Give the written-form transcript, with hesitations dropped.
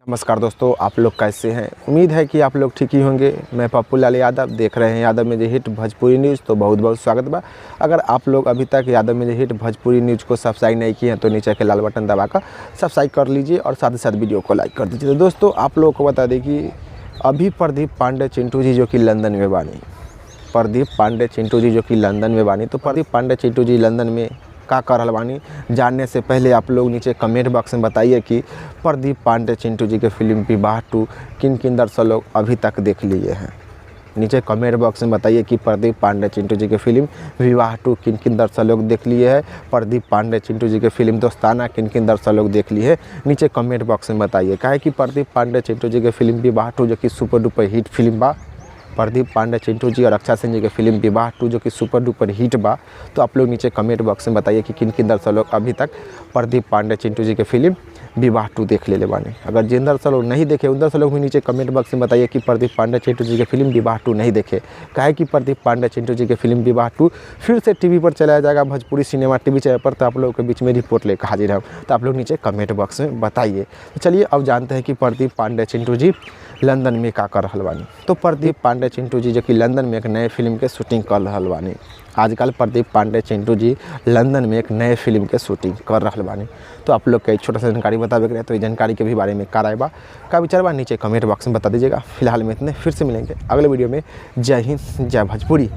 नमस्कार दोस्तों, आप लोग कैसे हैं। उम्मीद है कि आप लोग ठीक ही होंगे। मैं पप्पू लाल यादव, देख रहे हैं यादव में हिट भोजपुरी न्यूज़। तो बहुत बहुत स्वागत बा। अगर आप लोग अभी तक यादव में हिट भोजपुरी न्यूज़ को सब्सक्राइब नहीं किए हैं तो नीचे के लाल बटन दबाकर सब्सक्राइब कर लीजिए और साथ ही साथ वीडियो को लाइक कर दीजिए। तो दोस्तों आप लोगों को बता दें कि अभी प्रदीप पांडे चिंटू जी जो कि लंदन में बानी, प्रदीप पांडे चिंटू जी जो कि लंदन में बानी, तो प्रदीप पांडे चिंटू जी लंदन में का कर रहल बानी। जानने से पहले आप लोग नीचे कमेंट बॉक्स में बताइए कि प्रदीप पांडे चिंटू जी के फिल्म विवाह 2 किन किन दर्शक लोग अभी तक देख लिए हैं। नीचे कमेंट बॉक्स में बताइए कि प्रदीप पांडे चिंटू जी के फिल्म विवाह 2 किन किन दर्शक लोग देख लिए हैं। प्रदीप पांडे चिंटू जी के फिल्म दोस्ताना किन किन दर्शक लोग देख लिए हैं। नीचे कमेंट बॉक्स में बताइए। काहे कि प्रदीप पांडे चिंटू जी के फिल्म विवाह 2 जो कि सुपर डुपर हिट फिल्म बा। प्रदीप पांडे चिंटू जी और अक्षय सिंह जी के फिल्म विवाह 2 जो कि सुपर डुपर हिट बा। तो आप लोग नीचे कमेंट बॉक्स में बताइए कि किन किन दर्शक लोग अभी तक प्रदीप पांडे चिंटू जी के फिल्म विवाह 2 देख ले बानी। अगर जिन दर्शक लोग नहीं देखे उन दर्शक लोग भी नीचे कमेंट बॉक्स में बताइए कि प्रदीप पांडे चिंटू जी के फिल्म विवाह 2 नहीं देखे। काहे कि प्रदीप पांडे चिंटू जी के फिल्म विवाह 2 फिर से टीवी पर चलाया जाएगा, भोजपुरी सिनेमा टीवी चैनल पर। तो आप लोगों के बीच में रिपोर्ट लेकर हाजिर है। तो आप लोग नीचे कमेंट बॉक्स में बताइए। तो चलिए अब जानते हैं कि प्रदीप पांडे चिंटू जी लंदन में का कर रहल बानी। तो प्रदीप पांडे चिंटू जी जो कि लंदन में एक नए फिल्म के शूटिंग कर रहल बानी। आजकल प्रदीप पांडे चिंटू जी लंदन में एक नए फिल्म के शूटिंग कर रहल बानी। तो आप लोग के छोटा सा जानकारी बतावे के रहे, तो ये जानकारी के भी बारे में का राय बा, का विचार बा, नीचे कमेंट बॉक्स में बता दीजिएगा। फिलहाल में इतने, फिर से मिलेंगे अगले वीडियो में। जय हिंद, जय भोजपुरी।